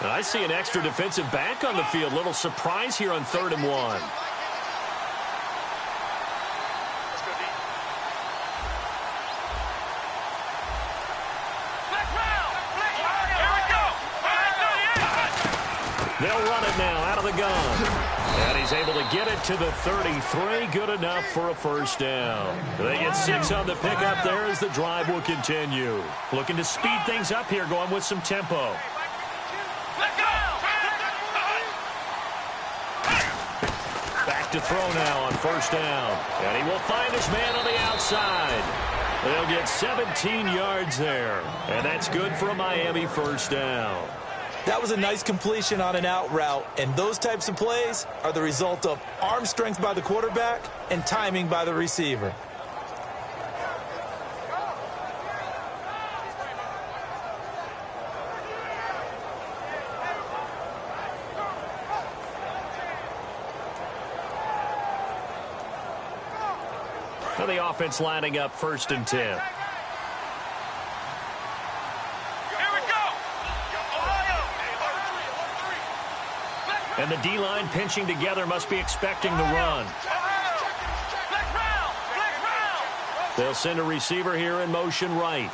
Speaker 2: I see an extra defensive back on the field. Little surprise here on 3rd and 1. They'll run it now out of the gun. And he's able to get it to the 33. Good enough for a 1st down. They get 6 on the pickup there as the drive will continue. Looking to speed things up here, going with some tempo. To throw now on 1st down. And he will find his man on the outside. They'll get 17 yards there. And that's good for a Miami 1st down.
Speaker 3: That was a nice completion on an out route. And those types of plays are the result of arm strength by the quarterback and timing by the receiver.
Speaker 2: The offense lining up 1st and 10.
Speaker 4: Here we go.
Speaker 2: And the D-line pinching together must be expecting the run. They'll send a receiver here in motion right.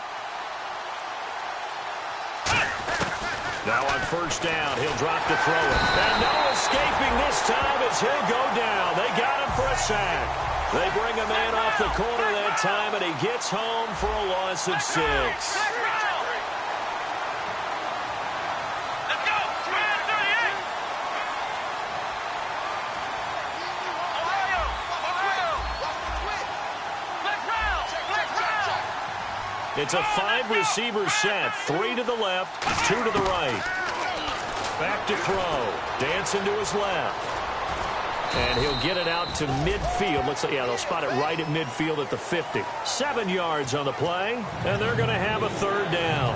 Speaker 2: Now on 1st down, he'll drop to throw it. And no escaping this time as he'll go down. They got him for a sack. They bring a man off the corner that time, and he gets home for a loss of 6.
Speaker 4: Let's go. 38.
Speaker 2: It's a 5-receiver set. 3 to the left, 2 to the right. Back to throw. Dancing to his left. And he'll get it out to midfield. Looks like, yeah, they'll spot it right at midfield at the 50. 7 yards on the play, and they're going to have a 3rd down.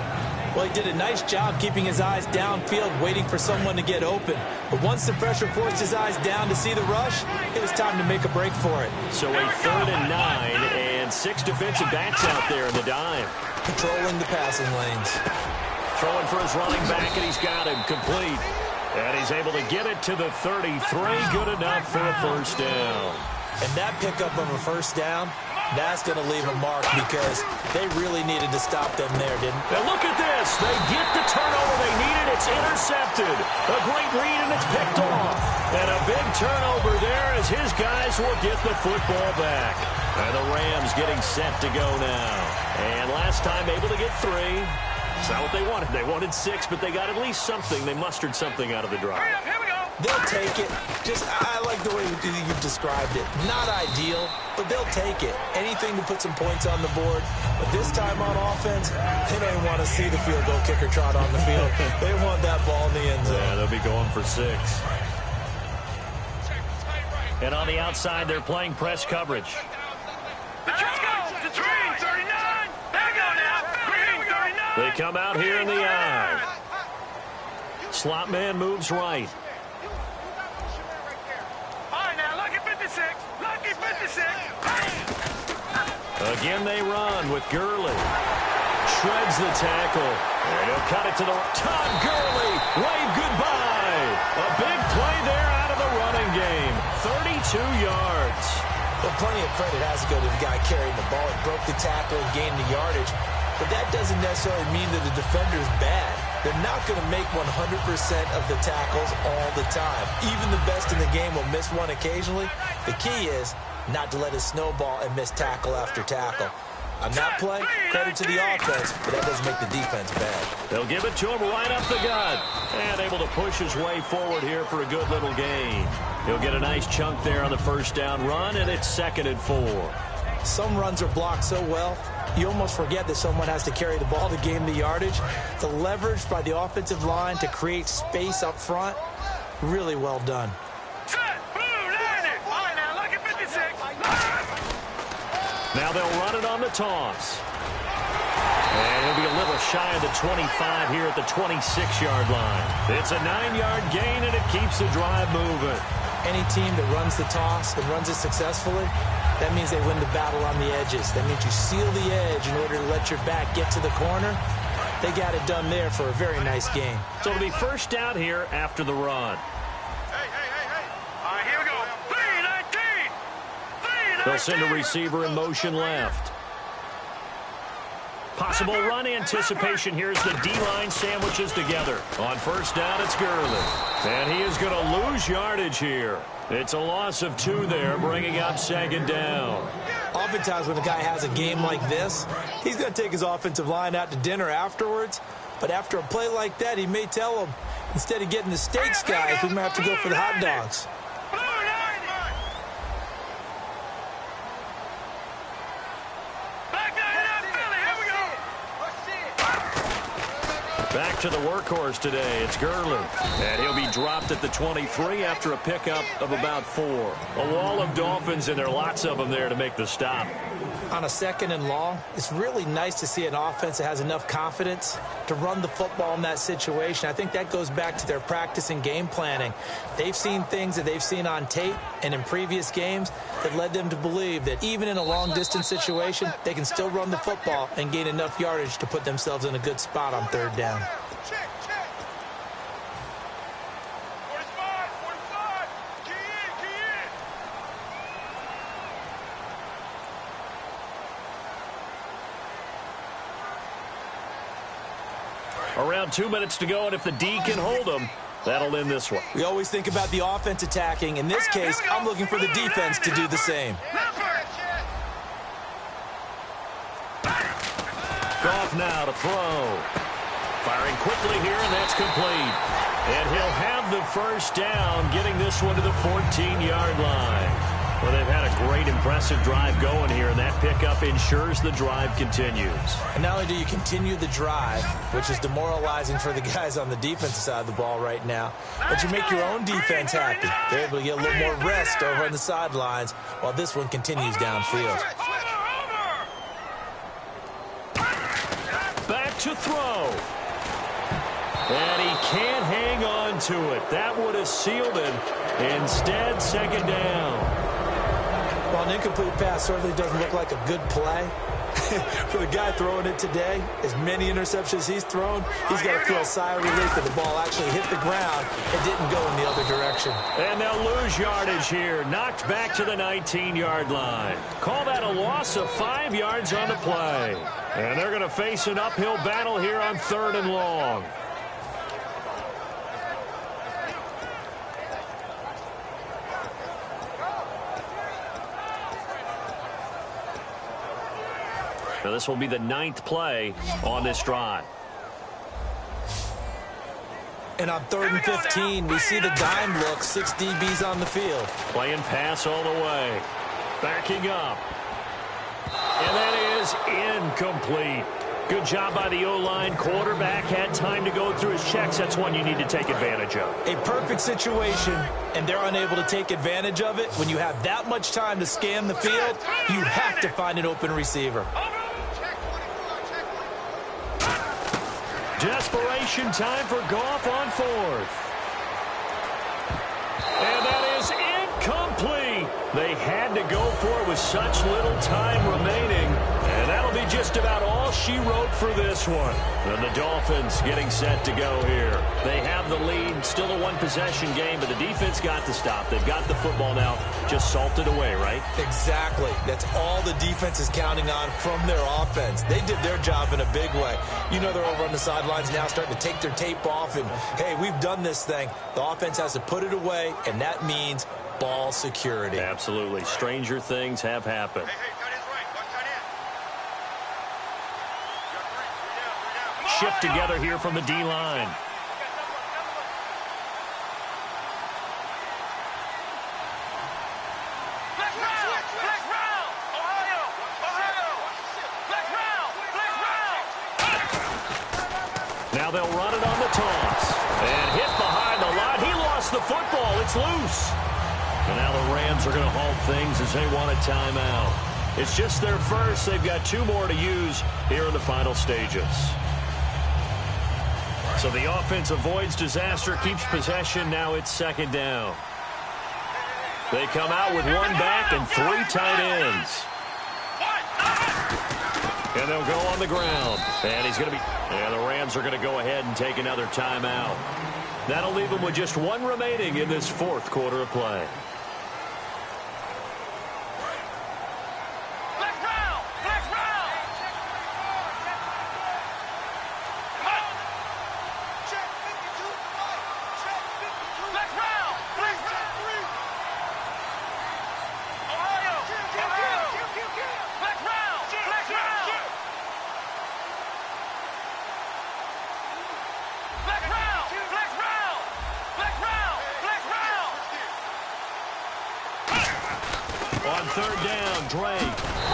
Speaker 3: Well, he did a nice job keeping his eyes downfield, waiting for someone to get open. But once the pressure forced his eyes down to see the rush, it was time to make a break for it.
Speaker 2: So a 3rd and 9, and 6 defensive backs out there in the dime.
Speaker 3: Controlling the passing lanes.
Speaker 2: Throwing for his running back, and he's got him complete. And he's able to get it to the 33. Good enough for a 1st down.
Speaker 3: And that pickup of a 1st down, that's going to leave a mark because they really needed to stop them there, didn't they?
Speaker 2: And look at this. They get the turnover they needed. It's intercepted. A great read, and it's picked off. And a big turnover there as his guys will get the football back. And the Rams getting set to go now. And last time able to get 3. It's not what they wanted. They wanted 6, but they got at least something. They mustered something out of the drive.
Speaker 4: Here we go.
Speaker 3: They'll take it. I like the way you've described it. Not ideal, but they'll take it. Anything to put some points on the board. But this time on offense, they don't even want to see the field goal kicker trot on the field. They want that ball in the end zone.
Speaker 2: Yeah, they'll be going for 6. And on the outside, they're playing press coverage.
Speaker 4: Let's go. The green 39. There we go now. Green 39.
Speaker 2: They come out here in the eye. slot man moves right.
Speaker 4: All right, now, lucky 56. Lucky 56.
Speaker 2: Again, they run with Gurley. Shreds the tackle. And he'll cut it to the Todd Gurley. Wave goodbye. A big play there out of the running game. 32 yards.
Speaker 3: Well, plenty of credit has to go to the guy carrying the ball. He broke the tackle and gained the yardage. But that doesn't necessarily mean that the defender is bad. They're not going to make 100% of the tackles all the time. Even the best in the game will miss one occasionally. The key is not to let it snowball and miss tackle after tackle. On that play, credit to the offense, but that doesn't make the defense bad.
Speaker 2: They'll give it to him right up the gut. And able to push his way forward here for a good little gain. He'll get a nice chunk there on the first down run, and it's 2nd and 4.
Speaker 3: Some runs are blocked so well, you almost forget that someone has to carry the ball to gain the yardage. The leverage by the offensive line to create space up front, really well done.
Speaker 2: Now they'll run it on the toss. And he'll be a little shy of the 25 here at the 26-yard line. It's a 9-yard gain, and it keeps the drive moving.
Speaker 3: Any team that runs the toss and runs it successfully, that means they win the battle on the edges. That means you seal the edge in order to let your back get to the corner. They got it done there for a very nice gain.
Speaker 2: So it'll be first down here after the run.
Speaker 4: All right, here we go. 3-19.
Speaker 2: They'll send a receiver in motion left. Possible run anticipation. Here's the D-line sandwiches together. On first down, it's Gurley. And he is going to lose yardage here. It's a loss of 2 there, bringing up 2nd down.
Speaker 3: Oftentimes when a guy has a game like this, he's going to take his offensive line out to dinner afterwards. But after a play like that, he may tell them, instead of getting the steaks, guys, we might have to go for the hot dogs.
Speaker 2: Back to the workhorse today. It's Gurley. And he'll be dropped at the 23 after a pickup of about 4. A wall of Dolphins, and there are lots of them there to make the stop.
Speaker 3: On a 2nd and long, it's really nice to see an offense that has enough confidence to run the football in that situation. I think that goes back to their practice and game planning. They've seen things that they've seen on tape and in previous games that led them to believe that even in a long-distance situation, they can still run the football and gain enough yardage to put themselves in a good spot on 3rd down.
Speaker 2: Around 2 minutes to go, and if the D can hold them, that'll end this one.
Speaker 3: We always think about the offense attacking. In this case, I'm looking for the defense to do the same.
Speaker 2: Goff now to throw. Firing quickly here, and that's complete. And he'll have the first down, getting this one to the 14-yard line. Well, they've had a great, impressive drive going here, and that pickup ensures the drive continues.
Speaker 3: And not only do you continue the drive, which is demoralizing for the guys on the defensive side of the ball right now, but you make your own defense happy. They're able to get a little more rest over on the sidelines while this one continues downfield.
Speaker 2: Back to throw. And he can't hang on to it. That would have sealed it. Instead, 2nd down.
Speaker 3: Well, an incomplete pass certainly doesn't look like a good play. For the guy throwing it today, as many interceptions he's thrown, he's got to feel a sigh of relief that the ball actually hit the ground and didn't go in the other direction.
Speaker 2: And they'll lose yardage here. Knocked back to the 19-yard line. Call that a loss of 5 yards on the play. And they're going to face an uphill battle here on 3rd and long. Now this will be the 9th play on this drive.
Speaker 3: And on 3rd and 15, we see the dime look, 6 DBs on the field.
Speaker 2: Playing pass all the way. Backing up. And that is incomplete. Good job by the O-line. Quarterback had time to go through his checks. That's one you need to take advantage of.
Speaker 3: A perfect situation, and they're unable to take advantage of it. When you have that much time to scan the field, you have to find an open receiver.
Speaker 2: Desperation time for Goff on fourth. And that is incomplete. They had to go for it with such little time remaining. And that'll be just about all she wrote for this one. And the Dolphins getting set to go here. They have the lead. Still a one-possession game, but the defense got to stop. They've got the football now. Just salted away, right?
Speaker 3: Exactly. That's all the defense is counting on from their offense. They did their job in a big way. You know they're over on the sidelines now starting to take their tape off. And, hey, we've done this thing. The offense has to put it away, and that means ball security.
Speaker 2: Absolutely. Stranger things have happened. Shift together here from the D-line. Now they'll run it on the toss. And hit behind the line. He lost the football. It's loose. And now the Rams are going to halt things as they want a timeout. It's just their first. They've got 2 more to use here in the final stages. So the offense avoids disaster, keeps possession. Now it's second down. They come out with 1 back and 3 tight ends. And they'll go on the ground. And he's going to be... And the Rams are going to go ahead and take another timeout. That'll leave them with just 1 remaining in this 4th quarter of play. On third down, Drake.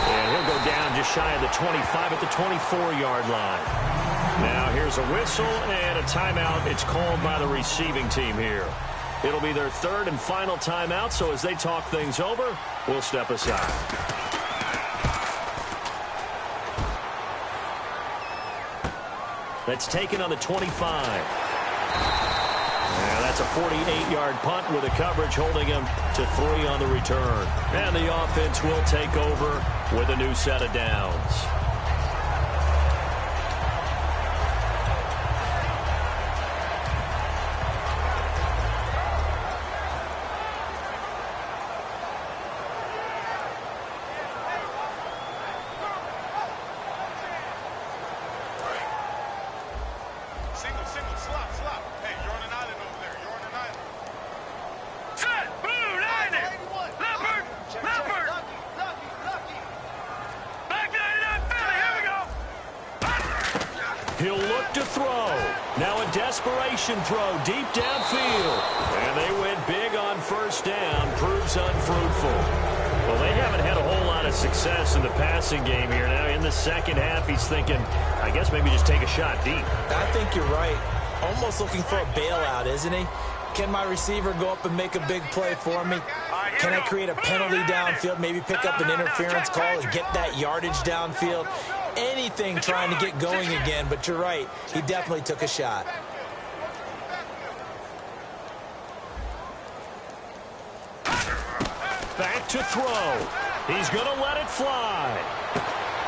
Speaker 2: And he'll go down just shy of the 25 at the 24-yard line. Now here's a whistle and a timeout. It's called by the receiving team here. It'll be their 3rd and final timeout, so as they talk things over, we'll step aside. That's taken on the 25. Yeah, that's a 48-yard punt with a coverage holding him to 3 on the return. And the offense will take over with a new set of downs. He'll look to throw. Now a desperation throw deep downfield. And they went big on first down. Proves unfruitful. Well, they haven't had a whole lot of success in the passing game here. Now in the second half, he's thinking, I guess maybe just take a shot deep.
Speaker 3: I think you're right. Almost looking for a bailout, isn't he? Can my receiver go up and make a big play for me? Can I create a penalty downfield, maybe pick up an interference call and get that yardage downfield? Anything trying to get going again, but you're right. He definitely took a shot.
Speaker 2: Back to throw. He's going to let it fly.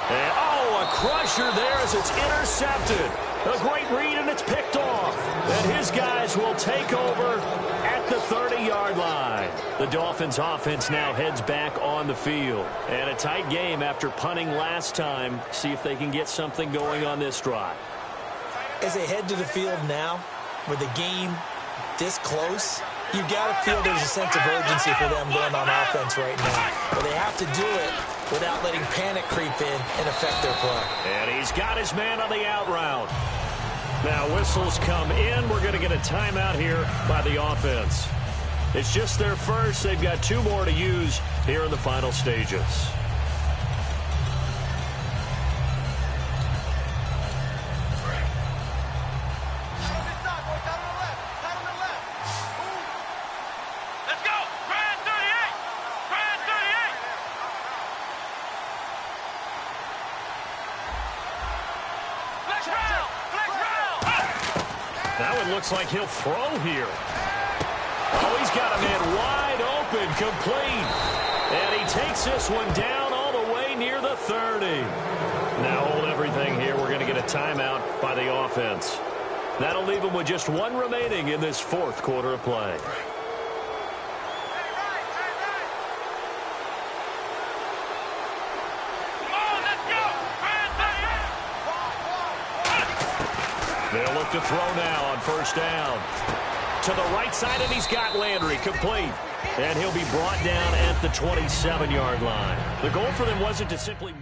Speaker 2: And, oh, a crusher there as it's intercepted. A great read, and it's picked off. And his guys will take over at the 30-yard line. The Dolphins' offense now heads back on the field. And a tight game after punting last time. See if they can get something going on this drive.
Speaker 3: As they head to the field now, with the game this close, you got to feel there's a sense of urgency for them going on offense right now. But they have to do it without letting panic creep in and affect their play.
Speaker 2: And he's got his man on the out route. Now whistles come in. We're going to get a timeout here by the offense. It's just their first. They've got 2 more to use here in the final stages. Now it looks like he'll throw here. Oh, he's got a man wide open, complete. And he takes this one down all the way near the 30. Now hold everything here. We're going to get a timeout by the offense. That'll leave him with just one remaining in this fourth quarter of play. They'll look to throw now on first down. To the right side, and he's got Landry complete. And he'll be brought down at the 27-yard line. The goal for them wasn't to simply...